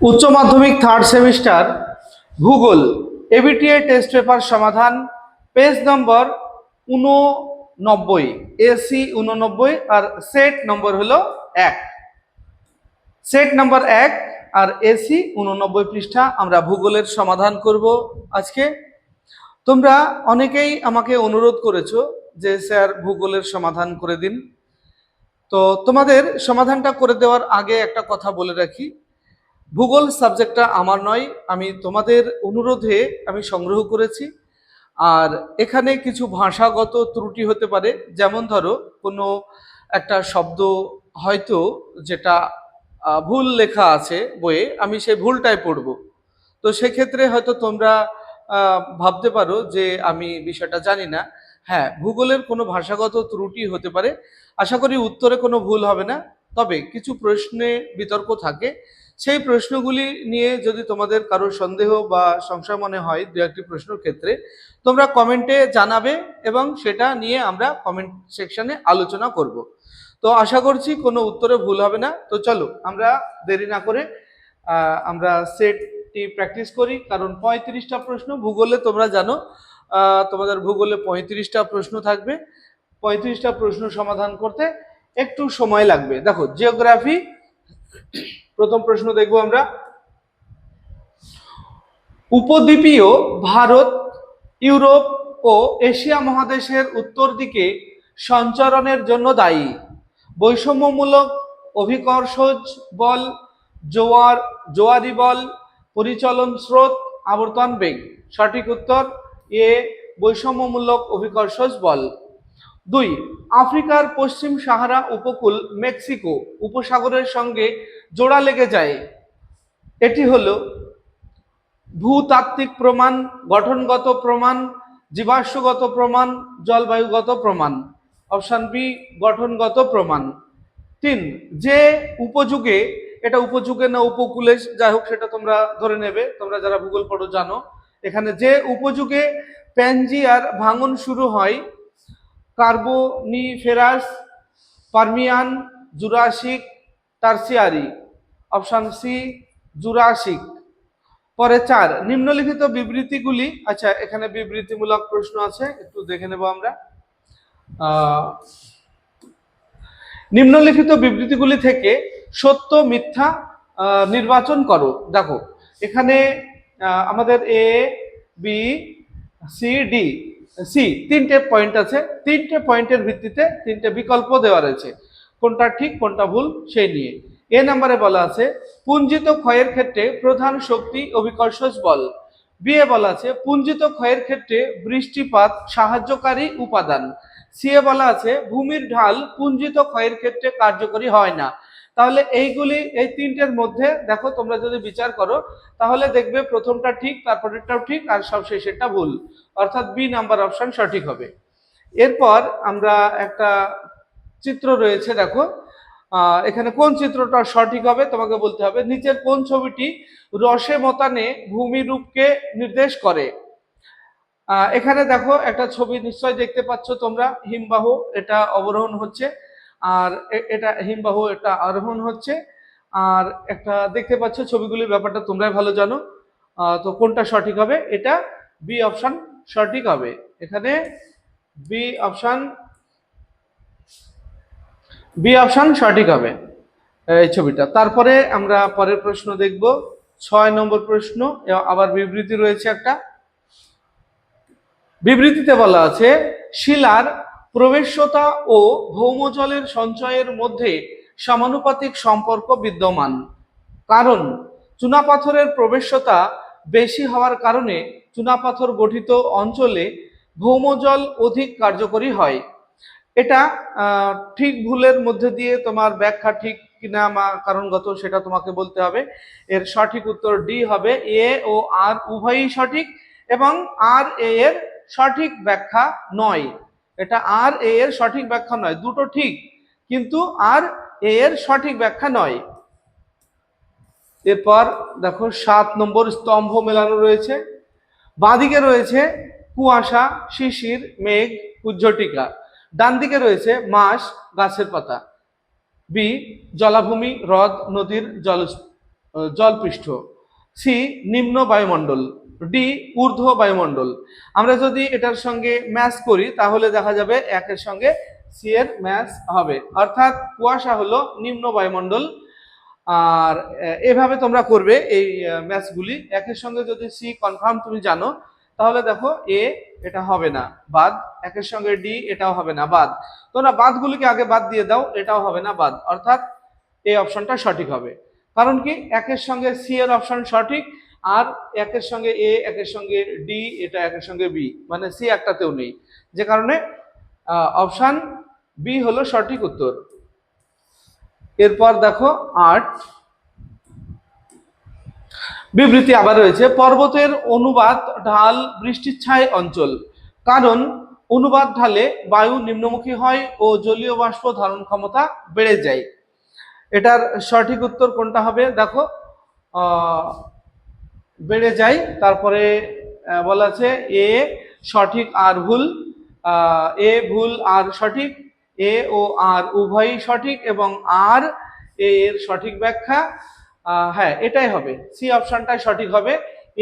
উচ্চ মাধ্যমিক third semester ভূগোল এবিটিআই টেস্ট পেপার সমাধান পেজ নম্বর 89 এসি 89 আর সেট নম্বর হলো 1 সেট নম্বর 1 আর এসি 89 পৃষ্ঠা আমরা ভূগোলের সমাধান করব আজকে। তোমরা অনেকেই আমাকে অনুরোধ করেছো যে স্যার ভূগোলের সমাধান করে দিন। তো তোমাদের সমাধানটা করে দেওয়ার আগে একটা কথা বলে রাখি, ভূগোল সাবজেক্টটা আমার নয়, আমি তোমাদের অনুরোধে আমি সংগ্রহ করেছি। আর এখানে কিছু ভাষাগত ত্রুটি হতে পারে, যেমন ধরো কোনো একটা শব্দ হয়তো যেটা ভুল লেখা আছে বইয়ে, আমি সেই ভুলটাই পড়ব। তো সেক্ষেত্রে হয়তো তোমরা ভাবতে পারো যে আমি বিষয়টা জানি না। হ্যাঁ, ভূগোলের কোনো ভাষাগত ত্রুটি হতে পারে, আশা করি উত্তরে কোনো ভুল হবে না। তবে কিছু প্রশ্নে বিতর্ক থাকে, সেই প্রশ্নগুলি নিয়ে যদি তোমাদের কারোর সন্দেহ বা সংশয় মনে হয় দু একটি প্রশ্নের ক্ষেত্রে, তোমরা কমেন্টে জানাবে এবং সেটা নিয়ে আমরা কমেন্ট সেকশনে আলোচনা করব। তো আশা করছি কোনো উত্তরে ভুল হবে না। তো চলো আমরা দেরি না করে আমরা সেটটি প্র্যাকটিস করি, কারণ 35টা প্রশ্ন ভূগোলে তোমরা জানো, তোমাদের ভূগোলে 35টা প্রশ্ন থাকবে। 35টা প্রশ্ন সমাধান করতে একটু সময় লাগবে। দেখো, জিওগ্রাফি প্রথম প্রশ্ন দেখব আমরা। উপদ্বীপীয় ভারত ইউরোপ ও এশিয়া মহাদেশের উত্তর দিকে সঞ্চরণের জন্য দায়ী বৈষম্যমূলক অভিকর্ষজ বল, জোয়ারি বল, পরিচলন স্রোত, আবর্তন বেগ। সঠিক উত্তর এ, বৈষম্যমূলক অভিকর্ষজ বল। 2, আফ্রিকার পশ্চিম সাহারা উপকূল মেক্সিকো উপসাগরের সঙ্গে জোড়া লেগে যায়। এটি হলো ভূতাত্ত্বিক প্রমাণ, গঠনগত প্রমাণ, জীবাশ্মগত প্রমাণ, জলবায়ুগত প্রমাণ। অপশন বি, গঠনগত প্রমাণ। 3, যে উপযুগে, এটা উপযুগে না উপকূলে, যাই হোক সেটা তোমরা ধরে নেবে, তোমরা যারা ভূগোল পড়ো জানো। এখানে যে উপযুগে প্যানজিয়ার ভাঙন শুরু হয়, Carboniferous, Permian, Jurassic, Tertiary. Option C, Jurassic. পরে 4, নিম্নলিখিত বিবৃতিগুলি, আচ্ছা এখানে বিবৃতিমূলক প্রশ্ন আছে, একটু দেখে নেব আমরা। নিম্নলিখিত বিবৃতিগুলি থেকে সত্য মিথ্যা নির্বাচন করো। দেখো এখানে আমাদের এ, বি, সি, ডি, সি, 3টে পয়েন্ট আছে। 3টে পয়েন্টের ভিত্তিতে 3টে বিকল্প দেওয়া রয়েছে, কোনটা ঠিক কোনটা ভুল সেই নিয়ে। এ নম্বরে বলা আছে পুঞ্জিত ক্ষয়ের ক্ষেত্রে প্রধান শক্তি অভিকর্ষজ বল। বি এ বলা আছে পুঞ্জিত ক্ষয়ের ক্ষেত্রে বৃষ্টিপাত সাহায্যকারী উপাদান। সি এ বলা আছে ভূমির ঢাল পুঞ্জিত ক্ষয়ের ক্ষেত্রে কার্যকরী হয় না। তাহলে এইগুলি, এই 3টের মধ্যে দেখো তোমরা যদি বিচার করো তাহলে দেখবে প্রথমটা ঠিক, তারপরেরটাও ঠিক, আর সবশেষেরটা ভুল, অর্থাৎ বি নাম্বার অপশন সঠিক হবে। এরপর আমরা একটা চিত্র রয়েছে, দেখো এখানে কোন চিত্রটা সঠিক হবে তোমাকে বলতে হবে। নিচের কোন ছবিটি রসে মতানে ভূমিরূপকে নির্দেশ করে? এখানে দেখো একটা ছবি নিশ্চয় দেখতে পাচ্ছ তোমরা, হিমবাহ এটা অবরোহণ হচ্ছে, আর এটা হিমবাহ এটা আরোহণ হচ্ছে। আর একটা দেখতে পাচ্ছ, ছবিগুলির ব্যাপারটা তোমরাই ভালো জানো। তো কোনটা সঠিক হবে? এটা বি অপশন সঠিক হবে। এখানে বি অপশন সঠিক হবে এই ছবিটা। তারপরে আমরা পরের প্রশ্ন দেখব, 6 নম্বর প্রশ্ন। আবার বিবৃতি রয়েছে একটা। বিবৃতিতে বলা আছে শিলার প্রবেশ্যতা ও ভৌমজলের সঞ্চয়ের মধ্যে সমানুপাতিক সম্পর্ক বিদ্যমান, কারণ চুনাপাথরের প্রবেশ্যতা বেশি হওয়ার কারণে চুনাপাথর গঠিত অঞ্চলে ভৌমজল অধিক কার্যকরী হয়। এটা ঠিক ভুলের মধ্যে দিয়ে তোমার ব্যাখ্যা ঠিক কিনা কারণগত সেটা তোমাকে বলতে হবে। এর সঠিক উত্তর ডি হবে। এ ও আর উভয়ই সঠিক, এবং আর এ এর সঠিক ব্যাখ্যা নয়। এটা আর এ এর সঠিক ব্যাখ্যা নয়, দুটো ঠিক কিন্তু আর এ এর সঠিক ব্যাখ্যা নয়। এরপর দেখো 7 নম্বর স্তম্ভ মেলানো রয়েছে। বাঁদিকে রয়েছে কুয়াশা, শিশির, মেঘ, কুজ্ঝটিকা। ডান দিকে রয়েছে মাস, গাছের পাতা। বি, জলাভূমি, হ্রদ, নদীর জলপৃষ্ঠ, সি নিম্ন বায়ুমণ্ডল, ডি ঊর্ধ্ব বায়ুমণ্ডল। আমরা যদি এটার সঙ্গে ম্যাচ করি তাহলে দেখা যাবে একের সঙ্গে সি এর ম্যাচ হবে, অর্থাৎ কুয়াশা হলো নিম্ন বায়ুমণ্ডল। আর এভাবে তোমরা করবে এই ম্যাচগুলি। একের সঙ্গে যদি সি কনফার্ম তুমি জানো তাহলে দেখো এ এটা হবে না, বাদ। একের সঙ্গে ডি এটাও হবে না, বাদ। তোমরা বাদগুলিকে আগে বাদ দিয়ে দাও, এটাও হবে না, বাদ। অর্থাৎ এই অপশনটা সঠিক হবে। কারণ কি, একের সঙ্গে সি এর অপশন সঠিক, আর একের সঙ্গে এ, একের সঙ্গে ডি, এটা একের সঙ্গে বি, মানে সি একটাতেও নেই, যে কারণে অপশন বি হলো সঠিক উত্তর। এরপর দেখো ৮ বিবৃতি আবার রয়েছে, পর্বতের অনুবাদ ঢাল বৃষ্টিচ্ছায় অঞ্চল, কারণ অনুবাদ ঢালে বায়ু নিম্নমুখী হয় ও জলীয় বাষ্প ধারণ ক্ষমতা বেড়ে যায়। এটার সঠিক উত্তর কোনটা হবে দেখো, বেড়ে যায়। তারপরে বলা আছে এ সঠিক আর ভুল, এ ভুল আর সঠিক, এ ও আর উভয়ই সঠিক, এবং আর এর সঠিক ব্যাখ্যা, হ্যাঁ এটাই হবে, সি অপশনটাই সঠিক হবে।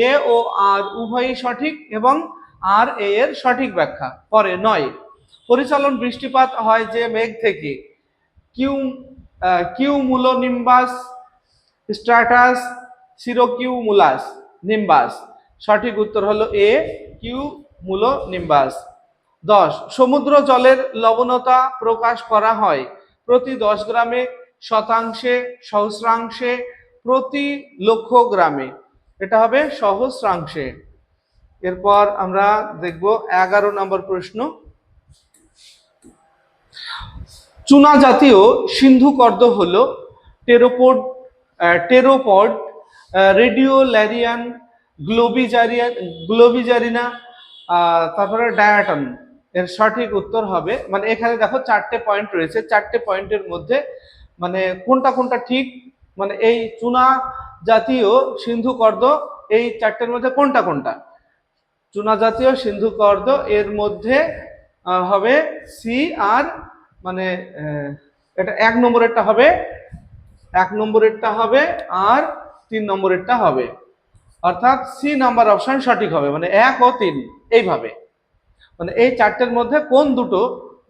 এ ও আর উভয়ই সঠিক এবং আর এর সঠিক ব্যাখ্যা। পরে ৯ পরিচালন বৃষ্টিপাত হয় যে মেঘ থেকে, কিউমুলোনিম্বাস, স্ট্র্যাটাস, সিরোকিউমুলাস, নিম্বাস। সঠিক উত্তর হলো এ কিউমুলোনিম্বাস। ১০ সমুদ্র জলের লবণতা প্রকাশ করা হয় প্রতি ১০ গ্রামে, শতাংশে, সহস্রাংশে, প্রতি লক্ষ গ্রামে। এটা হবে সহস্রাংশে। এরপর আমরা দেখব ১১ নম্বর প্রশ্ন, চুনা জাতীয় সিন্ধু কর্দ হলো টেরোপড, রেডিওল্যারিয়ান, গ্লোবিজারিনা, তারপরে ডায়াটন। এর সঠিক উত্তর হবে, মানে এখানে দেখো 4টে পয়েন্ট রয়েছে, 4টে পয়েন্টের মধ্যে মানে কোনটা কোনটা ঠিক, মানে এই চুনা জাতীয় সিন্ধু কর্দ এই 4টের মধ্যে কোনটা কোনটা। চুনা জাতীয় সিন্ধু কর্দ এর মধ্যে হবে সি, আর মানে এটা ১ নম্বরেরটা হবে, ১ নম্বরেরটা হবে, আর ৩ নম্বরেরটা হবে, অর্থাৎ সি নাম্বার অপশন সঠিক হবে, মানে ১ ও ৩ এইভাবে। মানে এই 4টের মধ্যে কোন দুটো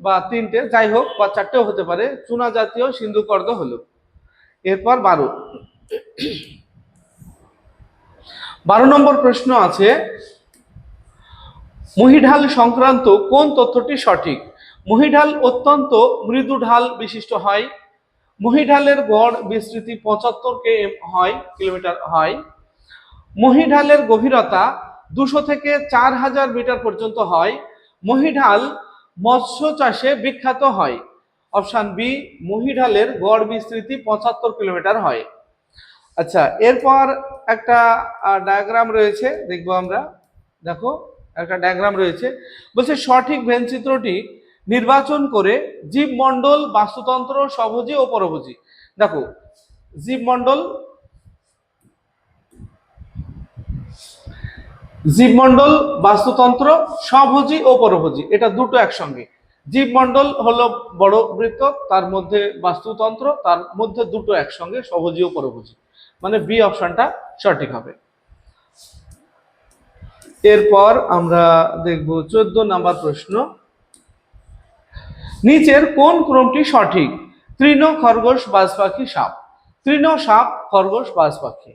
বা 3টে, যাই হোক, বা 4টেও হতে পারে, চুনা জাতীয় সিন্ধু কর্দ হলো। এরপর ১২ নম্বর প্রশ্ন আছে, মহীঢাল সংক্রান্ত কোন তথ্যটি সঠিক? মহীঢাল অত্যন্ত মৃদু ঢাল বিশিষ্ট হয়। মহীঢালের গড় বিস্তৃতি ৭৫ কিলোমিটার হয়। মহীঢালের গভীরতা ২০০ থেকে ৪,০০০ মিটার পর্যন্ত হয়। মহীঢাল মৎস্য চাষে বিখ্যাত হয়। অপশন বি, মহীঢালের গড় বিস্তৃতি ৭৫ কিলোমিটার হয়। আচ্ছা, এরপর একটা ডায়াগ্রাম রয়েছে, দেখবো আমরা। দেখো একটা ডায়াগ্রাম রয়েছে, বলছে সঠিক ভেনচিত্রটি নির্বাচন করে জীবমণ্ডল, বাস্তুতন্ত্র, স্বভোজী ও পরভোজী। দেখো জীবমণ্ডল, বাস্তুতন্ত্র, স্বভোজী ও পরভোজী, এটা দুটো একসঙ্গে। জীবমণ্ডল হলো বড় বৃত্ত, তার মধ্যে বাস্তুতন্ত্র, তার মধ্যে দুটো একসঙ্গে, স্বভোজী ও পরভোজী, মানে বি অপশনটা সঠিক হবে। এরপর আমরা দেখব 14 নাম্বার প্রশ্ন, নিচের কোন ক্রমটি সঠিক? তৃণ, খরগোশ, বাজ পাখি, সাপ। তৃণ, সাপ, খরগোশ, বাজ পাখি।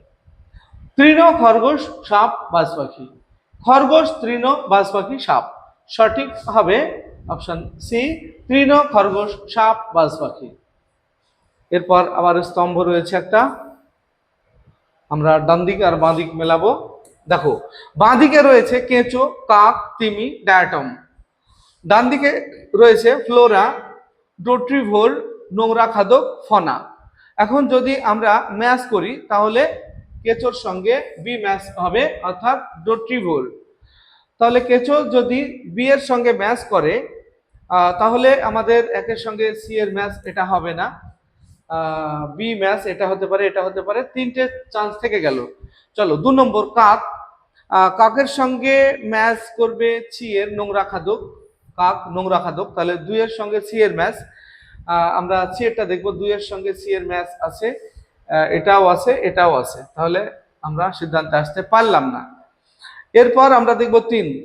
তৃণ, খরগোশ, সাপ, বাজ পাখি। খরগোশ, তৃণ, বাজ পাখি, সাপ। সঠিক হবে অপশন সি, তৃণ, খরগোশ, সাপ, বাজ পাখি। এরপর আবার স্তম্ভ রয়েছে একটা, আমরা ডান দিক আর বাঁ দিক মেলাবো। দেখো বাঁ দিকে রয়েছে কেঁচো, কাক, তিমি, ডায়াটম। ডান দিকে রয়েছে ফ্লোরা, ডোট্রিভোর, নোংরা খাদক, ফনা। এখন যদি আমরা ম্যাচ করি তাহলে কেঁচোর সঙ্গে বি ম্যাচ হবে, অর্থাৎ ডোট্রিভোর। তাহলে কেঁচো যদি বি এর সঙ্গে ম্যাচ করে তাহলে আমাদের একের সঙ্গে সি এর ম্যাচ এটা হবে না, বি ম্যাচ এটা হতে পারে, এটা হতে পারে, 3টে চান্স থেকে গেল। চলো 2 নম্বর, কাক। কাকের সঙ্গে ম্যাচ করবে সি এর নোংরা খাদক, কাক নোংরা খাদক, তাহলে 2 এর সঙ্গে সি এর ম্যাচ। আমরা সি এরটা দেখবো, 2 এর সঙ্গে সি এর ম্যাচ আছে, এটাও আছে এটাও আছে, তাহলে আমরা সিদ্ধান্তে আসতে পারলাম না। এরপর আমরা দেখব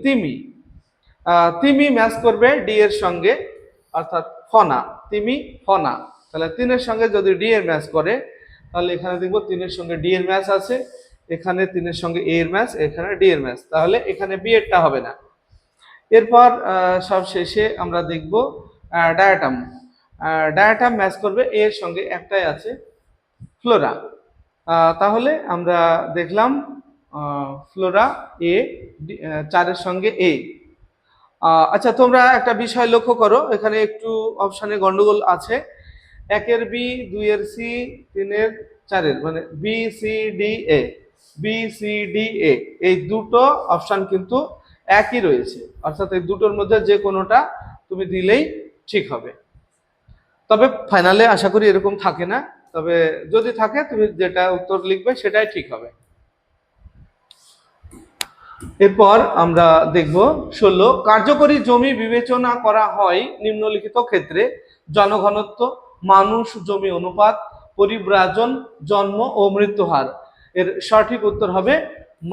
তিমি। তিমি ম্যাচ করবে ডি এর সঙ্গে, অর্থাৎ ফনা, তিমি ফনা। তাহলে 3 এর সঙ্গে যদি ডি এর ম্যাচ করে, তাহলে এখানে দেখবো 3 এর সঙ্গে ডি এর ম্যাচ আছে, এখানে 3 এর সঙ্গে এ এর ম্যাচ, এখানে ডি এর ম্যাচ, তাহলে এখানে বি এরটা হবে না। এরপর সব শেষে আমরা দেখব ডায়াটাম। ডায়াটাম ম্যাচ করবে এ এর সঙ্গে, একটাই আছে ফ্লোরা। তাহলে আমরা দেখলাম ফ্লোরা এ, 4 এর সঙ্গে এ। আচ্ছা, তোমরা একটা বিষয় লক্ষ্য করো, এখানে একটু অপশনে গন্ডগোল আছে। 1 এর বি, 2 এর সি, 3 এর 4 এর, মানে B C D A, B C D A, এই দুটো অপশন কিন্তু একই রয়েছে, অর্থাৎ এই দুটোর মধ্যে যে কোনোটা তুমি দিলেই ঠিক হবে। তবে ফাইনালে আশা করি এরকম থাকে না, তবে যদি থাকে তুমি যেটা উত্তর লিখবে সেটাই ঠিক হবে। এরপর আমরা দেখব 16, কার্যকরী জমি বিবেচনা করা হয় নিম্নলিখিত ক্ষেত্রে: জনঘনত্ব, মানুষ জমি অনুপাত, পরিব্রাজন, জন্ম ও মৃত্যু হার। এর সঠিক উত্তর হবে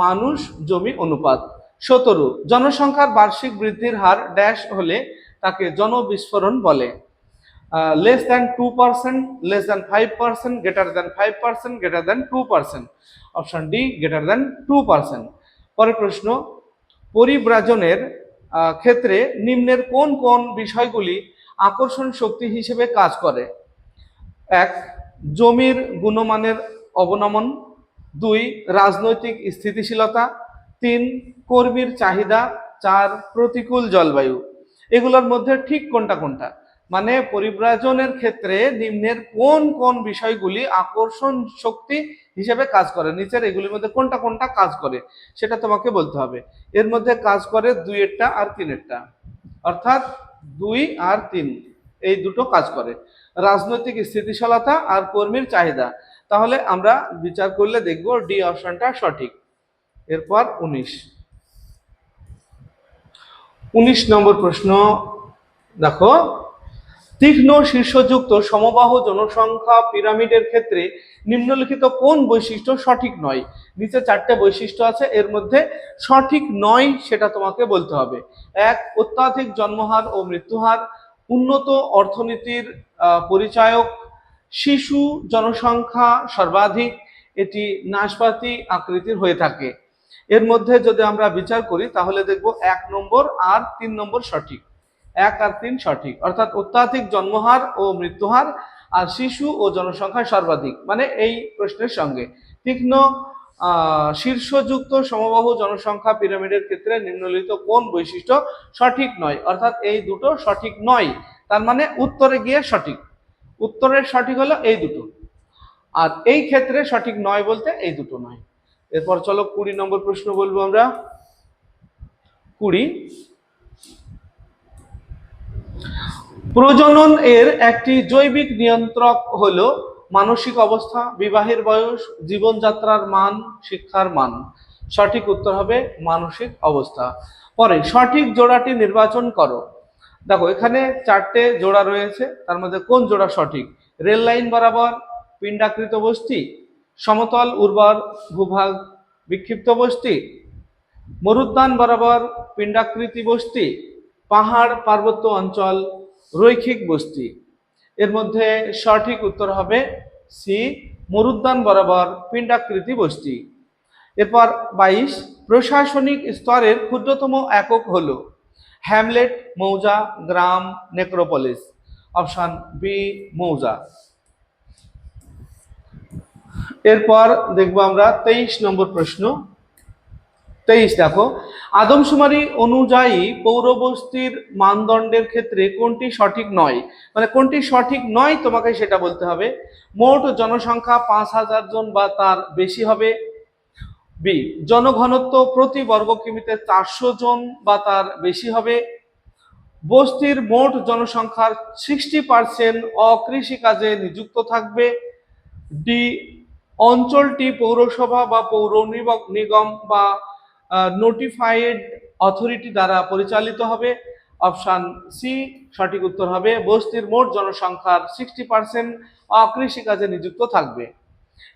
মানুষ জমি অনুপাত। 17, জনসংখ্যার বার্ষিক বৃদ্ধির হার ড্যাশ হলে তাকে জনবিস্ফোরণ বলে: less than 2%, less than 5%, greater than 5%, greater than 2%। Option D, greater than 2%। পরের প্রশ্ন, পরিব্রাজনের ক্ষেত্রে নিম্নের কোন কোন বিষয়গুলি আকর্ষণ শক্তি হিসেবে কাজ করে? 1, জমির গুণমানের অবনমন, 2, রাজনৈতিক স্থিতিশীলতা, 3, কর্মীর চাহিদা, 4, প্রতিকূল জলবায়ু। এগুলোর মধ্যে ঠিক কোনটা কোনটা? মানে পরিব্রাজনের ক্ষেত্রে নিম্নের কোন কোন বিষয়গুলি আকর্ষণ শক্তি হিসেবে কাজ করে, নিচের এগুলির মধ্যে কোনটা কোনটা কাজ করে সেটা তোমাকে বলতে হবে। এর মধ্যে কাজ করে 2 এরটা আর 3 এরটা, অর্থাৎ 2 আর 3 এই দুটো কাজ করে, রাজনৈতিক স্থিতিশীলতা আর কর্মীর চাহিদা। তাহলে আমরা বিচার করলে দেখব ডি অপশনটা সঠিক। এরপর 19 নম্বর প্রশ্ন দেখো, তীক্ষ্ণ শীর্ষযুক্ত সমবাহু জনসংখ্যা পিরামিডের ক্ষেত্রে নিম্নলিখিত কোন বৈশিষ্ট্য সঠিক নয়? নিচে 4টে বৈশিষ্ট্য আছে, এর মধ্যে সঠিক নয় সেটা তোমাকে বলতে হবে। 1, অত্যাধিক জন্মহার ও মৃত্যুহার, উন্নত অর্থনীতির পরিচায়ক, শিশু জনসংখ্যা সর্বাধিক, এটি নাশপাতি আকৃতির হয়ে থাকে। এর মধ্যে যদি আমরা বিচার করি তাহলে দেখব 1 নম্বর আর 3 নম্বর সঠিক, 1 আর 3 সঠিক, অর্থাৎ অত্যাধিক জন্মহার ও মৃত্যুহার আর শিশু ও জনসংখ্যা সর্বাধিক, মানে এই প্রশ্নের সঙ্গে তীক্ষ্ণ শীর্ষযুক্ত সমবাহু জনসংখ্যা পিরামিডের ক্ষেত্রে নিম্নলিখিত কোন বৈশিষ্ট্য সঠিক নয়, অর্থাৎ এই দুটো সঠিক নয়, তার মানে উত্তরে গিয়ে সঠিক, উত্তরের সঠিক হলো এই দুটো, আর এই ক্ষেত্রে সঠিক নয় বলতে এই দুটো নয়। এরপর চলো 20 নম্বর প্রশ্ন বলবো আমরা। 20, প্রজনন এর একটি জৈবিক নিয়ন্ত্রক হলো মানসিক অবস্থা, বিবাহের বয়স, জীবনযাত্রার মান, শিক্ষার মান। সঠিক উত্তর হবে মানসিক অবস্থা। পরে সঠিক জোড়াটি নির্বাচন করো। দেখো এখানে 4টে জোড়া রয়েছে, তার মধ্যে কোন জোড়া সঠিক? রেল লাইন বরাবর পিণ্ডাকৃত বস্তি, সমতল উর্বর ভূভাগ বিক্ষিপ্ত বস্তি, মরুদ্যান বরাবর পিণ্ডাকৃতি বস্তি, পাহাড় পার্বত্য অঞ্চল রৈখিক বস্তি। এর মধ্যে সঠিক উত্তর হবে সি, মরুদ্যান বরাবর পিণ্ডাকৃতি বস্তি। এরপর 22, প্রশাসনিক স্তরের ক্ষুদ্রতম একক হলো হ্যামলেট, মৌজা, গ্রাম, নেক্রোপলিস। অপশন বি, মৌজা। এরপর দেখবো আমরা 23 নম্বর প্রশ্ন। 23 দেখো, আদমশুমারি অনুযায়ী পৌরবস্তির মানদণ্ডের ক্ষেত্রে কোনটি সঠিক নয়, মানে কোনটি সঠিক নয় তোমাকে সেটা বলতে হবে। মোট জনসংখ্যা 5000 জন বা তার বেশি হবে। বি, জনঘনত্ব প্রতি বর্গ কিমিতে 400 জন বা তার বেশি হবে। বস্তির মোট জনসংখ্যার 60% অকৃষিকাজে নিযুক্ত থাকবে। ডি, অঞ্চলটি পৌরসভা বা পৌর নিগম বা নোটিফাইড অথরিটি দ্বারা পরিচালিত হবে। অপশন সি সঠিক উত্তর হবে বস্তির মোট জনসংখ্যার 60% অকৃষিকাজে নিযুক্ত থাকবে।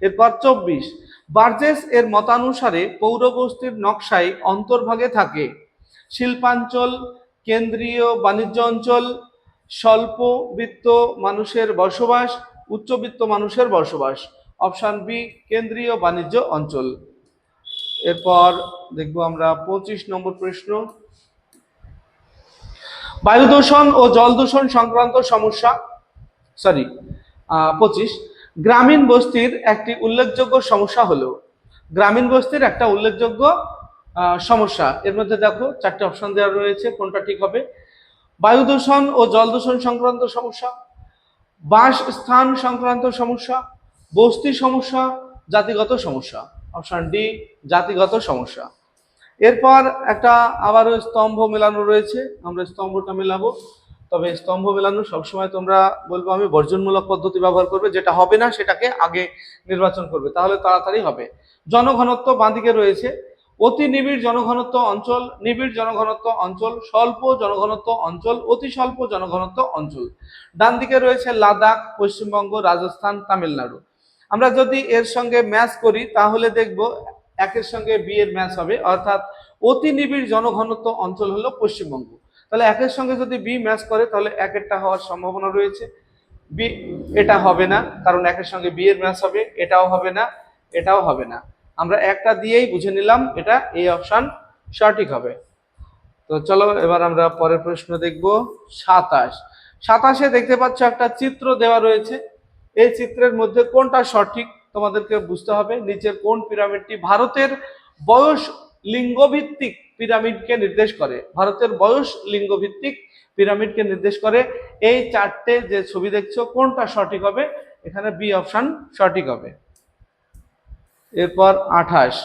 এরপর 24, বার্জেস এর মতানুসারে পৌরবস্তির নকশায় অন্তর্ভাগে থাকে শিল্পাঞ্চল, কেন্দ্রীয় বাণিজ্য অঞ্চল, স্বল্পবিত্ত মানুষের বসবাস, উচ্চবিত্ত মানুষের বসবাস। অপশন বি কেন্দ্রীয় বাণিজ্য অঞ্চল। এরপর দেখবো আমরা 25 নম্বর প্রশ্ন, বায়ু দূষণ ও জল দূষণ সংক্রান্ত সমস্যা 25, গ্রামীণ বস্তির একটি উল্লেখযোগ্য সমস্যা হলো, গ্রামীণ বস্তির একটা উল্লেখযোগ্য সমস্যা, এর মধ্যে দেখো 4টে অপশন দেওয়া রয়েছে, কোনটা ঠিক হবে? বায়ু দূষণ ও জল দূষণ সংক্রান্ত সমস্যা, বাসস্থান সংক্রান্ত সমস্যা, বস্তি সমস্যা, জাতিগত সমস্যা। অপশন ডি জাতিগত সমস্যা। এরপর একটা আবারও স্তম্ভ মেলানো রয়েছে, আমরা স্তম্ভটা মেলাবো, তবে স্তম্ভ মেলানো সবসময় তোমরা বলবো আমি বর্জনমূলক পদ্ধতি ব্যবহার করবে, যেটা হবে না সেটাকে আগে নির্বাচন করবে, তাহলে তাড়াতাড়ি হবে। জনঘনত্ব বাঁদিকে রয়েছে অতি নিবিড় জনঘনত্ব অঞ্চল, নিবিড় জনঘনত্ব অঞ্চল, স্বল্প জনঘনত্ব অঞ্চল, অতি স্বল্প জনঘনত্ব অঞ্চল। ডান দিকে রয়েছে লাদাখ, পশ্চিমবঙ্গ, রাজস্থান, তামিলনাড়ু। আমরা যদি এর সঙ্গে ম্যাচ করি তাহলে দেখব একের সঙ্গে বি এর ম্যাচ হবে, অর্থাৎ অতি নিবিড় জনঘনত্ব অঞ্চল হলো পশ্চিমবঙ্গ। তাহলে একের সঙ্গে যদি বি ম্যাচ করে তাহলে একেরটা হওয়ার সম্ভাবনা রয়েছে, বি এটা হবে না, কারণ একের সঙ্গে বি এর ম্যাচ হবে, এটাও হবে না, এটাও হবে না। আমরা একটা দিয়েই বুঝে নিলাম এটা এই অপশন সঠিক হবে। তো চলো এবার আমরা পরের প্রশ্ন দেখব 27। 27-এ দেখতে পাচ্ছ একটা চিত্র দেওয়া রয়েছে, এই চিত্রের মধ্যে কোনটা সঠিক তোমাদেরকে বুঝতে হবে। নিচের কোন পিরামিডটি ভারতের বয়স লিঙ্গভিত্তিক পিরামিডকে নির্দেশ করে? ভারতের বয়স লিঙ্গভিত্তিক পিরামিডকে নির্দেশ করে। এই 4টে যে ছবি দেখছো কোনটা সঠিক হবে? এখানে বি অপশন সঠিক হবে। এরপর 28,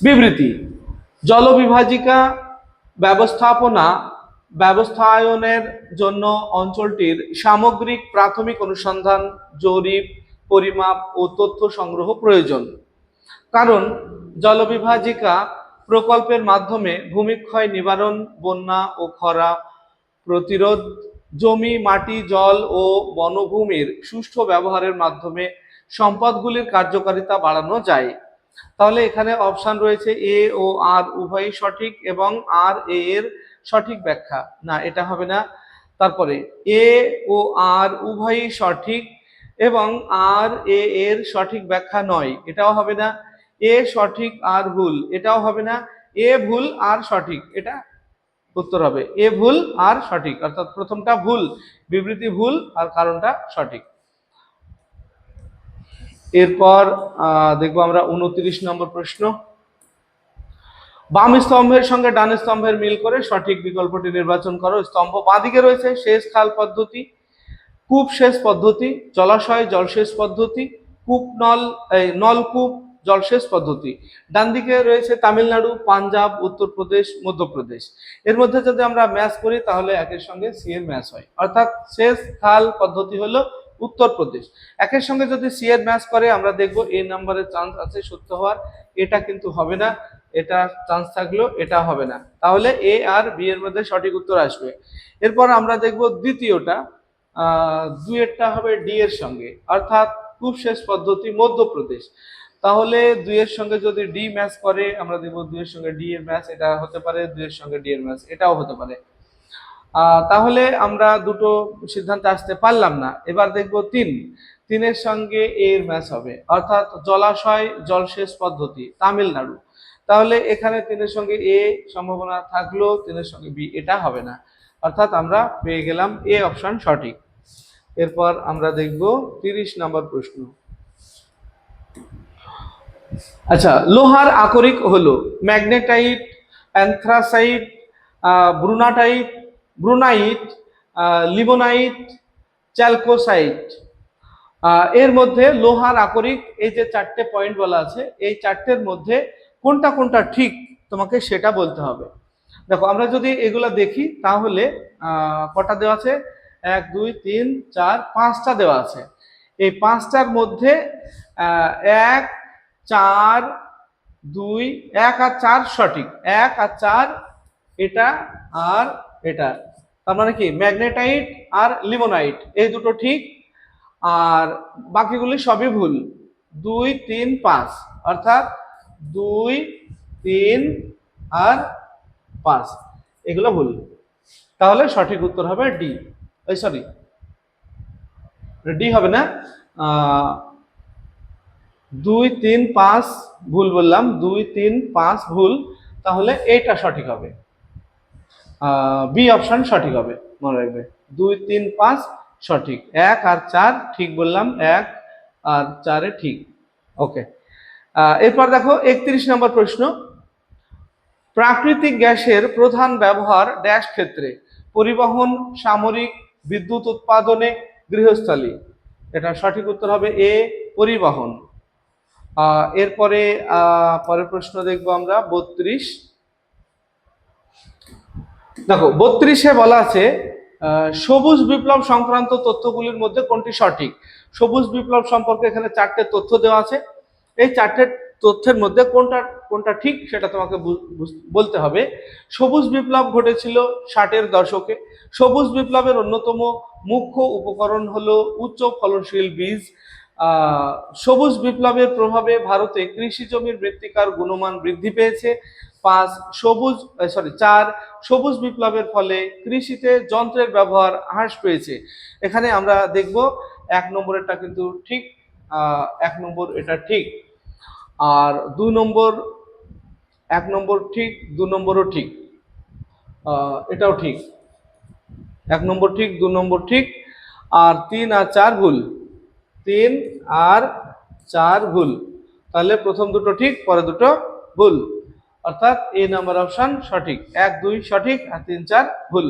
বিবৃতি, জলবিভাজিকা ব্যবস্থায়নের জন্য অঞ্চলটির সামগ্রিক প্রাথমিক অনুসন্ধান, জরিপ, পরিমাপ ও তথ্য সংগ্রহ প্রয়োজন, কারণ জলবিভাজিকা প্রকল্পের মাধ্যমে ভূমিক্ষয় নিবারণ, বন্যা ও খরা প্রতিরোধ, জমি, মাটি, জল ও বনভূমির সুষ্ঠু ব্যবহারের মাধ্যমে সম্পদগুলির কার্যকারিতা বাড়ানো যায়। তাহলে এখানে অপশন রয়েছে এ ও আর উভয়ই সঠিক এবং আর এ এর সঠিক ব্যাখ্যা না, এটা হবে না। তারপরে এ ও আর উভয়ই সঠিক এবং আর এ এর সঠিক ব্যাখ্যা নয়, এটাও হবে না। এ সঠিক আর ভুল, এটাও হবে না। এ ভুল আর সঠিক, এটা উত্তর হবে এ ভুল আর সঠিক, অর্থাৎ প্রথমটা ভুল, বিবৃতি ভুল আর কারণটা সঠিক। এরপর দেখবো আমরা 29 নম্বর প্রশ্ন, বাম স্তম্ভের সঙ্গে ডান স্তম্ভের মিল করে সঠিক বিকল্পটি নির্বাচন করো। স্তম্ভ বাঁদিকে রয়েছে সেচ খাল পদ্ধতি, কূপ সেচ পদ্ধতি, জলাশয় জলসেচ পদ্ধতি, নলকূপ জলসেচ পদ্ধতি। ডান দিকে রয়েছে তামিলনাড়ু, পাঞ্জাব, উত্তরপ্রদেশ, মধ্যপ্রদেশ। এর মধ্যে যদি আমরা ম্যাচ করি তাহলে একের সঙ্গে সি এর ম্যাচ হয়, অর্থাৎ সেচ খাল পদ্ধতি হলো উত্তরপ্রদেশ। একের সঙ্গে যদি সি এর ম্যাচ করে আমরা দেখবো এই নাম্বারের চান্স আছে সত্য হওয়ার, এটা কিন্তু হবে না, এটা চান্স থাকলেও এটা হবে না, তাহলে এ আর বি এর মধ্যে সঠিক উত্তর আসবে। এরপর আমরা দেখবো দ্বিতীয়টা, দুইয়েরটা হবে ডি এর সঙ্গে, অর্থাৎ কূপ সেচ পদ্ধতি মধ্যপ্রদেশ। তাহলে দুইয়ের সঙ্গে যদি ডি ম্যাচ করে আমরা দেখবো দুইয়ের সঙ্গে ডি এর ম্যাচ এটা হতে পারে, দুইয়ের সঙ্গে ডি এর ম্যাচ এটাও হতে পারে। তাহলে আমরা দুটো সিদ্ধান্তে আসতে পারলাম না। এবার দেখবো তিনের সঙ্গে এর ম্যাচ হবে, অর্থাৎ জলাশয় জলসেচ পদ্ধতি তামিলনাড়ু। তাহলে এখানে তিনের সঙ্গে এ সম্ভাবনা থাকলেও তিনের সঙ্গে বি, এটা হবে না, অর্থাৎ আমরা পেয়ে গেলাম এ অপশন সঠিক। এরপর আমরা দেখব 30 নম্বর প্রশ্ন। আচ্ছা, লোহার আকরিক হলো ম্যাগনেটাইট, অ্যানথ্রাসাইট, ব্রুনাইট, লিমোনাইট, চ্যালকোসাইট। এর মধ্যে লোহার আকরিক এই যে 4টে পয়েন্ট বলা আছে, এই 4টের মধ্যে কোনটা কোনটা ঠিক তোমাকে সেটা বলতে হবে। দেখো আমরা যদি এগুলা দেখি তাহলে কটা দেওয়া আছে, 1 2 3 4 5টা দেওয়া আছে। এই 5টার মধ্যে 1 4 2 1 আর 4 সঠিক, 1 আর 4 এটা আর এটা, তার মানে কি ম্যাগনেটাইট আর লিমোনাইট এই দুটো ঠিক, আর বাকিগুলি সবই ভুল। 2, 3, 5 অর্থাৎ 2, 3 আর 5 এগুলো ভুল। তাহলে সঠিক উত্তর হবে ডি। সরি, ডি হবে না, 2, 3, 5 ভুল বললাম, 2, 3, 5 ভুল। তাহলে এইটা সঠিক হবে, বি অপশন সঠিক হবে, মনে রাখবে। 2, 3, 5 সঠিক, 1 আর 4 ঠিক বললাম, 1 আর 4 ঠিক। ওকে, এরপর দেখো 31 নম্বর প্রশ্ন। প্রাকৃতিক গ্যাসের প্রধান ব্যবহার ড্যাশ ক্ষেত্রে? পরিবহন, সামরিক, বিদ্যুৎ উৎপাদনে, গৃহস্থালী। এটা সঠিক উত্তর হবে এ, পরিবহন। এরপরে পরের প্রশ্ন দেখবো আমরা 32। দেখো 32-এ বলা আছে সবুজ বিপ্লব সংক্রান্ত তথ্যগুলির মধ্যে কোনটি সঠিক? সবুজ বিপ্লব সম্পর্কে এখানে 4টে তথ্য দেওয়া আছে। এই 4টে তথ্যের মধ্যে কোনটা কোনটা ঠিক সেটা তোমাকে বলতে হবে। সবুজ বিপ্লব ঘটেছিল 60-এর দশকে। সবুজ বিপ্লবের অন্যতম মুখ্য উপকরণ হলো উচ্চ ফলনশীল বীজ। সবুজ বিপ্লবের প্রভাবে ভারতে কৃষি জমির মৃত্তিকার গুণমান বৃদ্ধি পেয়েছে। 4 সবুজ বিপ্লবের ফলে কৃষিতে যন্ত্রের ব্যবহার হ্রাস পেয়েছে। এখানে আমরা দেখব 1 নম্বরেরটা কিন্তু ঠিক, 1 নম্বর এটা ঠিক। আর 2 নম্বর, 1 নম্বর ঠিক, 2 নম্বরও ঠিক, এটাও ঠিক। 1 নম্বর ঠিক, 2 নম্বর ঠিক, আর 3 আর 4 ভুল। 3 আর 4 ভুল। তাহলে প্রথম দুটো ঠিক, পরে দুটো ভুল, অর্থাৎ এ নাম্বার অপশন সঠিক। 1, 2 সঠিক আর 3, 4 ভুল।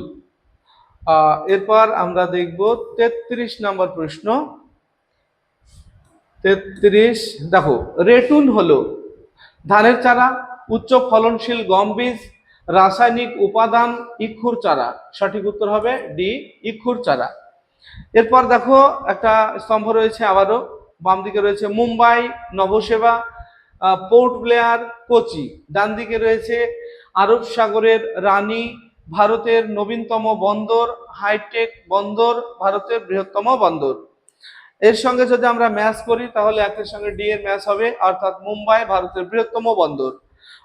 এরপর আমরা দেখব 33 নম্বর প্রশ্ন। 33 দেখো, রেটুন হলো ধানের চারা, উচ্চ ফলনশীল গম বীজ, রাসায়নিক উপাদান, ইক্ষুর চারা। সঠিক উত্তর হবে ডি, ইক্ষুর চারা। এরপর দেখো একটা স্তম্ভ রয়েছে, আবারও বাম দিকে রয়েছে মুম্বাই, নবসেবা, পোর্ট ব্লেয়ার, কোচি। ডান দিকে রয়েছে আরব সাগরের রানী, ভারতের নবীনতম বন্দর, হাইটেক বন্দর, ভারতের বৃহত্তম বন্দর। এর সঙ্গে যদি আমরা ম্যাচ করি তাহলে একের সঙ্গে ডি এর ম্যাচ হবে, অর্থাৎ মুম্বাই ভারতের বৃহত্তম বন্দর।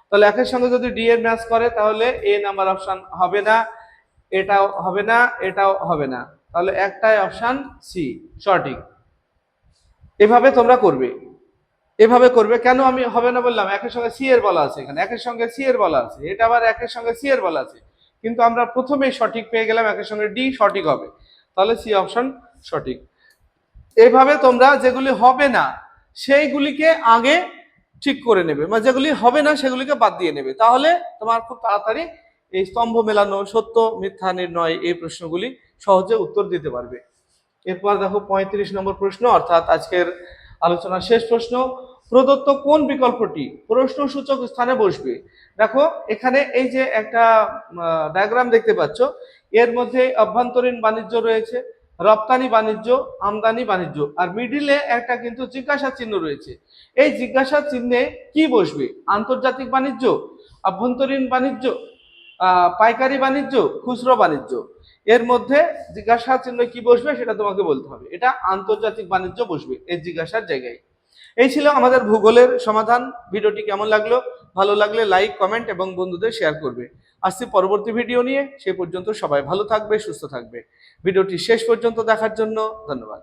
তাহলে একের সঙ্গে যদি ডি এর ম্যাচ করে তাহলে এ নাম্বার অপশন হবে না, এটাও হবে না, এটাও হবে না। তাহলে একটাই অপশন সি সঠিক। এভাবে তোমরা করবে, এভাবে করবে। কেন আমি হবে না বললাম? একের সঙ্গে সি এর বলা আছে, এখানে একের সঙ্গে সি এর বলা আছে, এটা আবার একের সঙ্গে সি এর বলা আছে, কিন্তু আমরা প্রথমেই সঠিক পেয়ে গেলাম, একের সঙ্গে ডি সঠিক হবে, তাহলে সি অপশন সঠিক। এইভাবে তোমরা যেগুলি হবে না সেইগুলিকে আগে ঠিক করে নেবে, মানে যেগুলি হবে না সেগুলিকে বাদ দিয়ে নেবে, তাহলে তোমার খুব তাড়াতাড়ি এই স্তম্ভ মেলানো, সত্য মিথ্যা নির্ণয়, এই প্রশ্নগুলি সহজে উত্তর দিতে পারবে। এরপর দেখো 35 নম্বর প্রশ্ন, অর্থাৎ আজকের আলোচনার শেষ প্রশ্ন। প্রদত্ত কোন বিকল্পটি প্রশ্নসূচক স্থানে বসবে? দেখো এখানে এই যে একটা ডায়াগ্রাম দেখতে পাচ্ছ, এর মধ্যে অভ্যন্তরীণ বাণিজ্য রয়েছে, রপ্তানি বাণিজ্য, আমদানি বাণিজ্য, আর মিডিলে একটা কিন্তু জিজ্ঞাসা চিহ্ন রয়েছে। এই জিজ্ঞাসা চিহ্নে কি বসবে? আন্তর্জাতিক বাণিজ্য, আভ্যন্তরীণ বাণিজ্য, পাইকারি বাণিজ্য, খুচরো বাণিজ্য। এর মধ্যে জিজ্ঞাসা চিহ্ন কি বসবে সেটা তোমাকে বলতে হবে। এটা আন্তর্জাতিক বাণিজ্য বসবে এই জিজ্ঞাসার জায়গায়। এই ছিল আমাদের ভূগোলের সমাধান। ভিডিওটি কেমন লাগলো? ভালো লাগলে লাইক, কমেন্ট এবং বন্ধুদের শেয়ার করবে। আসছি পরবর্তী ভিডিও নিয়ে, সে পর্যন্ত সবাই ভালো থাকবে, সুস্থ থাকবে। ভিডিওটি শেষ পর্যন্ত দেখার জন্য ধন্যবাদ।